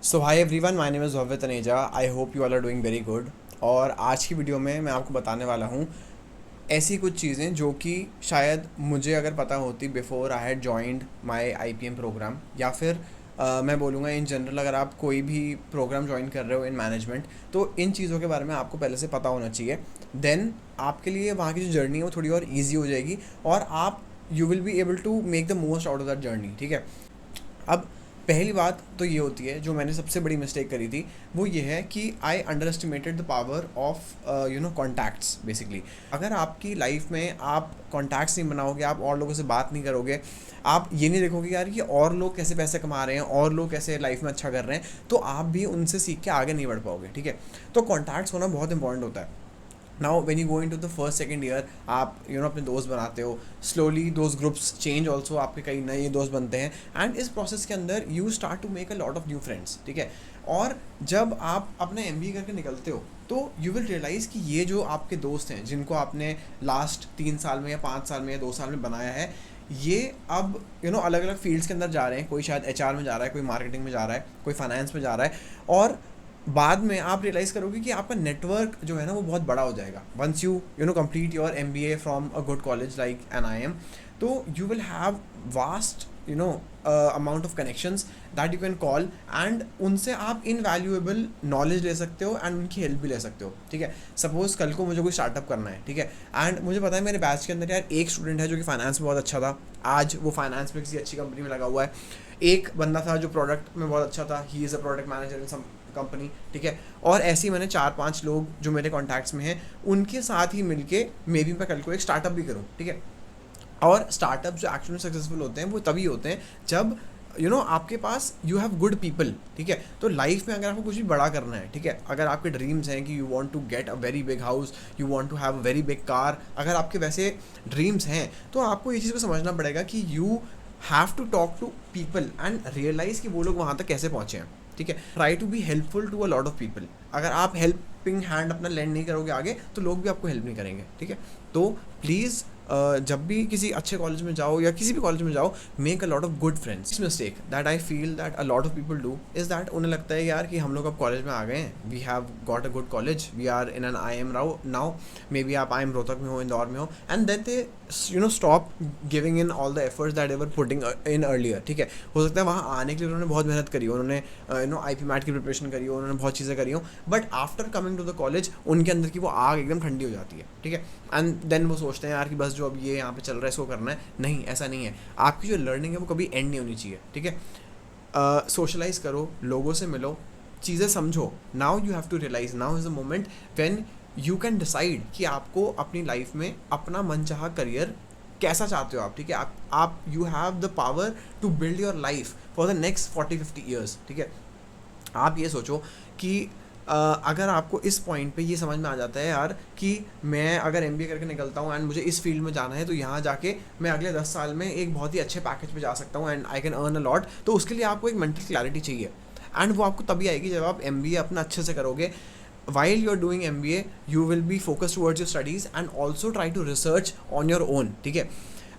So hi everyone, my name is Bhavya Taneja. I hope you all are doing very good. और आज की video में मैं आपको बताने वाला हूँ ऐसी कुछ चीज़ें जो कि शायद मुझे अगर पता होती before I had joined my IPM program, या फिर मैं बोलूँगा इन जनरल अगर आप कोई भी प्रोग्राम ज्वाइन कर रहे हो इन मैनेजमेंट, तो इन चीज़ों के बारे में आपको पहले से पता होना चाहिए। देन आपके लिए वहाँ की जो जर्नी है वो थोड़ी और ईजी हो जाएगी और आप you will be able to make the most out of that journey. ठीक है। अब पहली बात तो ये होती है, जो मैंने सबसे बड़ी मिस्टेक करी थी वो ये है कि आई अंडर एस्टिमेटेड the power of contacts. Basically अगर आपकी लाइफ में आप कॉन्टैक्ट्स नहीं बनाओगे, आप और लोगों से बात नहीं करोगे, आप ये नहीं देखोगे यार कि और लोग कैसे पैसे कमा रहे हैं, और लोग कैसे लाइफ में अच्छा कर रहे हैं, तो आप भी उनसे सीख के आगे नहीं बढ़ पाओगे। ठीक है। तो कॉन्टैक्ट्स होना बहुत इंपॉर्टेंट होता है। Now when you go in to the first second year, आप अपने दोस्त बनाते हो। Slowly those groups change also, आपके कई नए दोस्त बनते हैं एंड इस प्रोसेस के अंदर you start to make a lot of new friends. ठीक है। और जब आप अपना एमबीए करके निकलते हो तो यू विल रियलाइज़ कि ये जो आपके दोस्त हैं जिनको आपने लास्ट 3 साल में या 5 साल में या 2 साल में बनाया है, ये अब अलग अलग फील्ड्स के अंदर जा रहे हैं। कोई शायद एचआर में जा रहा है, कोई मार्केटिंग में जा रहा है, कोई फाइनेंस में जा रहा है। और बाद में आप रियलाइज़ करोगे कि आपका नेटवर्क जो है ना वो बहुत बड़ा हो जाएगा। Once you know complete your MBA from a good college like an I M, तो you will have vast amount of connections that you can call, and उनसे आप इनवैल्यूएबल नॉलेज ले सकते हो एंड उनकी हेल्प भी ले सकते हो। ठीक है। सपोज कल को मुझे कोई स्टार्टअप करना है, ठीक है, एंड मुझे पता है मेरे बैच के अंदर यार एक स्टूडेंट है जो कि फाइनेंस में बहुत अच्छा था, आज वो फाइनेंस में किसी अच्छी कंपनी में लगा हुआ है। एक बंदा था जो प्रोडक्ट में बहुत अच्छा था, he is a product manager in some company. ठीक है। और ऐसे ही मैंने 4-5 लोग जो मेरे कॉन्टैक्ट्स में हैं उनके साथ ही मिलके मे बी मैं कल को एक स्टार्टअप भी करूँ। ठीक है। और स्टार्टअप जो एक्चुअली सक्सेसफुल होते हैं वो तभी होते हैं जब आपके पास यू हैव गुड पीपल। ठीक है। तो लाइफ में अगर आपको कुछ भी बड़ा करना है, ठीक है, अगर आपके ड्रीम्स हैं कि you want to get a very big house, you want to have a very big car, अगर आपके वैसे ड्रीम्स हैं तो आपको ये चीज़ को समझना पड़ेगा कि you have to talk to people and realise कि वो लोग वहाँ तक कैसे पहुँचे हैं। ठीक है। Try to be helpful to a lot of people. अगर आप हेल्पिंग हैंड अपना लैंड नहीं करोगे आगे, तो लोग भी आपको हेल्प नहीं करेंगे। ठीक है। तो प्लीज़ जब भी किसी अच्छे कॉलेज में जाओ या किसी भी कॉलेज में जाओ, make a lot of good friends. Mistake that I feel that a lot of people do is that उन्हें लगता है यार कि हम लोग अब कॉलेज में आ गए हैं, we have got a good college, we are in an I M now, maybe आप आई एम रोहतक में हो, इंदौर में हो, and then they stop giving in all the efforts that ever putting in earlier. ठीक है। हो सकता है वहाँ आने के लिए उन्होंने बहुत मेहनत करी हो, उन्होंने आई पी मैट की प्रिपरेशन करी हो, उन्होंने बहुत चीज़ें करी हो, but after coming to the college उनके अंदर की वो आग एकदम ठंडी हो जाती है। ठीक है। एंड देन वो सोचते हैं यार कि बस जो अब ये यहाँ पे चल रहा है इसको करना है। नहीं, ऐसा नहीं है। आपकी जो लर्निंग है वो कभी एंड नहीं होनी चाहिए। ठीक है। सोशलाइज करो, लोगों से मिलो, चीज़ें समझो। Now you have to realise, now is the moment when you can decide कि आपको अपनी लाइफ में अपना मनचाहा करियर कैसा चाहते हो आप। ठीक है। आप you have the power to build your life for the next 40-50 years. ठीक है। आप ये सोचो कि अगर आपको इस पॉइंट पे ये समझ में आ जाता है यार कि मैं अगर एमबीए करके निकलता हूँ एंड मुझे इस फील्ड में जाना है, तो यहाँ जाके मैं अगले 10 साल में एक बहुत ही अच्छे पैकेज पे जा सकता हूँ and I can earn a lot, तो उसके लिए आपको एक मेंटल क्लैरिटी चाहिए। एंड वो आपको तभी आएगी जब आप एमबीए अपना अच्छे से करोगे। while you're doing MBA, you will be focused towards your studies and also try to research on your own। ठीक है।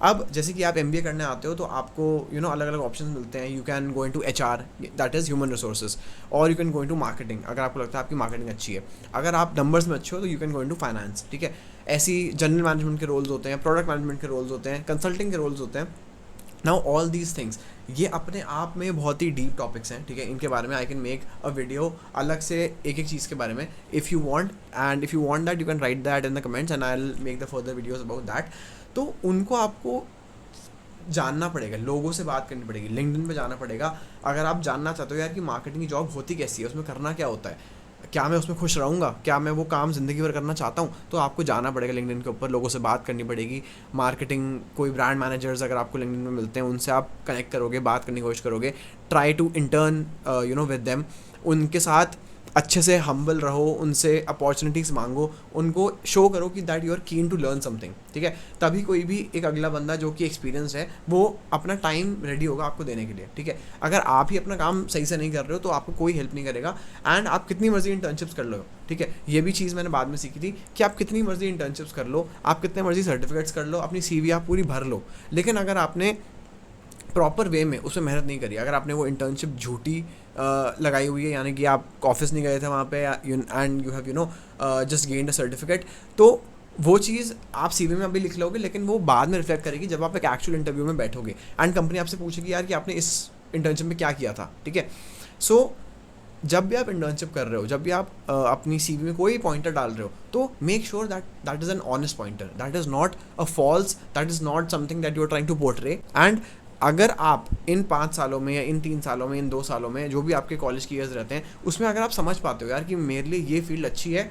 अब जैसे कि आप MBA करने आते हो तो आपको अलग अलग ऑप्शन मिलते हैं। You can go in to HR, that is human resources, और you can go in to marketing अगर आपको लगता है आपकी मार्केटिंग अच्छी है। अगर आप नंबर्स में अच्छे हो तो you can go in to finance. ठीक है। ऐसी जनरल मैनेजमेंट के रोल्स होते हैं, प्रोडक्ट मैनेजमेंट के रोल्स होते हैं, कंसल्टिंग के रोल्स होते हैं। नाउ ऑल दीज थिंग्स, ये अपने आप में बहुत ही डीप टॉपिक्स हैं। ठीक है। इनके बारे में I can make a video अलग से एक एक चीज़ के बारे में, if you want, and if you want that you can write that in the comments and I will make the further videos about that. तो उनको आपको जानना पड़ेगा, लोगों से बात करनी पड़ेगी, लिंक्डइन पे जाना पड़ेगा। अगर आप जानना चाहते हो यार कि मार्केटिंग की जॉब होती कैसी है, उसमें करना क्या होता है, क्या मैं उसमें खुश रहूँगा, क्या मैं वो काम ज़िंदगी भर करना चाहता हूँ, तो आपको जाना पड़ेगा लिंक्डइन के ऊपर, लोगों से बात करनी पड़ेगी। मार्केटिंग कोई ब्रांड मैनेजर्स अगर आपको लिंक्डइन में मिलते हैं उनसे आप कनेक्ट करोगे, बात करने की कोशिश करोगे। Try to intern with them, उनके साथ अच्छे से हम्बल रहो, उनसे अपॉर्चुनिटीज़ मांगो, उनको शो करो कि that you are keen to learn something. ठीक है। तभी कोई भी एक अगला बंदा जो कि एक्सपीरियंस है वो अपना टाइम रेडी होगा आपको देने के लिए। ठीक है। अगर आप ही अपना काम सही से नहीं कर रहे हो तो आपको कोई हेल्प नहीं करेगा। एंड आप कितनी मर्जी इंटर्नशिप्स कर लो, ठीक है, ये भी चीज़ मैंने बाद में सीखी थी कि आप कितनी मर्जी इंटर्नशिप्स कर लो, आप कितने मर्जी सर्टिफिकेट्स कर लो, अपनी CV आप पूरी भर लो, लेकिन अगर आपने प्रॉपर वे में उसमें मेहनत नहीं करी, अगर आपने वो इंटर्नशिप झूठी लगाई हुई है, यानी कि आप ऑफिस नहीं गए थे वहाँ पे and you have just gained a certificate, तो वो चीज़ आप सीवी में अभी लिख लोगे, लेकिन वो बाद में रिफ्लेक्ट करेगी जब आप एक एक्चुअल इंटरव्यू में बैठोगे एंड कंपनी आपसे पूछेगी यार कि आपने इस इंटर्नशिप में क्या किया था, ठीक है। सो जब भी आप इंटर्नशिप कर रहे हो, जब भी आप अपनी सीवी में कोई पॉइंटर डाल रहे हो, तो make sure that that is an honest pointer, that is not a false, that is not something that you are trying to portray. And अगर आप इन 5 सालों में या इन 3 सालों में, इन 2 सालों में, जो भी आपके कॉलेज की ईयर्स रहते हैं, उसमें अगर आप समझ पाते हो यार कि मेरे लिए ये फील्ड अच्छी है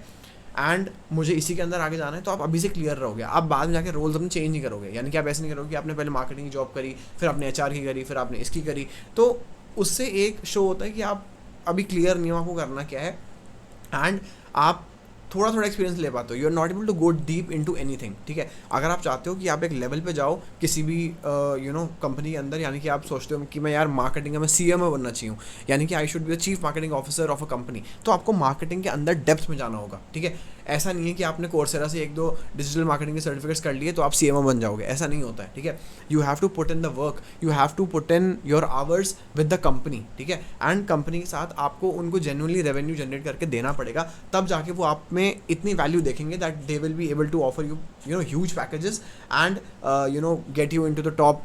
एंड मुझे इसी के अंदर आगे जाना है, तो आप अभी से क्लियर रहोगे। आप बाद में जाके रोल्स अपने चेंज नहीं करोगे, यानी कि आप ऐसे नहीं करोगे कि आपने पहले मार्केटिंग की जॉब करी, फिर आपने एचआर की करी, फिर आपने इसकी करी, तो उससे एक शो होता है कि आप अभी क्लियर नहीं हो आपको करना क्या है एंड आप थोड़ा थोड़ा एक्सपीरियंस ले पाते हो। You are not able to go deep into anything, ठीक है। अगर आप चाहते हो कि आप एक लेवल पे जाओ किसी भी कंपनी के अंदर, यानी कि आप सोचते हो कि मैं यार मार्केटिंग का मैं सीएमओ बनना चाहिए, यानी कि I should be the chief marketing officer of a company, तो आपको मार्केटिंग के अंदर डेप्थ में जाना होगा, ठीक है। ऐसा नहीं है कि आपने कोर्सेरा से 1-2 डिजिटल मार्केटिंग के सर्टिफिकेट्स कर लिए तो आप सीएमओ बन जाओगे, ऐसा नहीं होता है, ठीक है। You have to put in the work, you have to put in your hours with the company, ठीक है। एंड कंपनी के साथ आपको उनको जेन्युइनली रेवेन्यू जनरेट करके देना पड़ेगा, तब जाके वो आप में इतनी वैल्यू देखेंगे that they will be able to offer you huge packages and get you into the top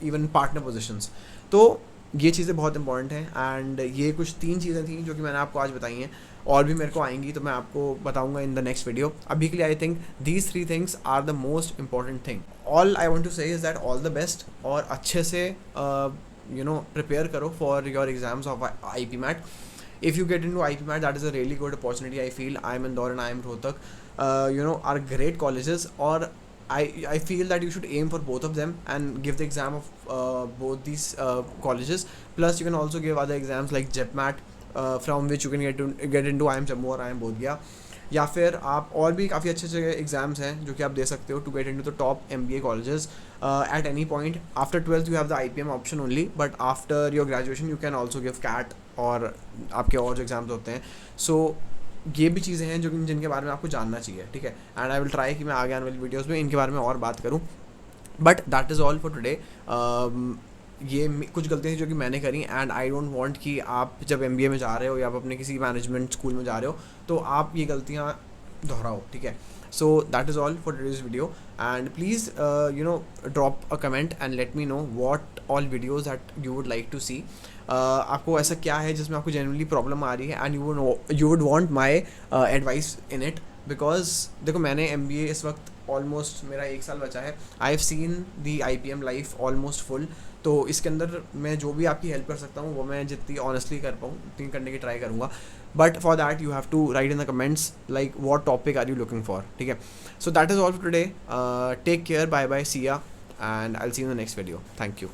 even partner positions. तो ये चीज़ें बहुत इंपॉर्टेंट हैं एंड ये कुछ 3 चीज़ें थी जो कि मैंने आपको आज बताई हैं, और भी मेरे को आएंगी तो मैं आपको बताऊंगा इन द नेक्स्ट वीडियो। अभी के लिए I think these 3 things are the most important thing. All I want to say is that all the best, और अच्छे से प्रिपेयर करो for your exams of IPMAT. If you get into IPMAT, that is a really good opportunity. I feel I am Indore and I am Rohtak, are great colleges, or I feel that you should aim for both of them and give the exam of both these colleges. Plus you can also give other exams like JEPMAT, from which you can get into IIM Jammu और IIM Bodhgaya, या फिर आप और भी काफ़ी अच्छे अच्छे exams हैं जो कि आप दे सकते हो to get into the top MBA colleges at any point. After 12th you have the IPM option only, but after your graduation you can also give CAT और आपके और जो एग्जाम्स होते हैं। सो ये भी चीज़ें हैं जो जिनके बारे में आपको जानना चाहिए, ठीक है। एंड आई विल ट्राई कि मैं आगे आने वाली वीडियोज़ में इनके बारे में और बात करूँ, but that is all for today. ये कुछ गलतियाँ जो कि मैंने करी, एंड आई डोंट वांट कि आप जब MBA में जा रहे हो या आप अपने किसी मैनेजमेंट स्कूल में जा रहे हो तो आप ये गलतियाँ दोहराओ, ठीक है। So that is all for today's video, and please drop a comment and let me know what all videos that you would like to see. आपको ऐसा क्या है जिसमें आपको जेन्युइनली प्रॉब्लम आ रही है and you would want my advice in it, because देखो मैंने MBA इस वक्त ऑलमोस्ट मेरा 1 साल बचा है। I have seen the IPM life almost full, तो इसके अंदर मैं जो भी आपकी हेल्प कर सकता हूँ वो मैं जितनी ऑनेस्टली कर पाऊँ उतनी करने की ट्राई करूँगा, but for that you have to write in the comments like what topic are you looking for, ठीक है। So that is all for today, take care, bye bye, see ya, and I will see you in the next video. Thank you.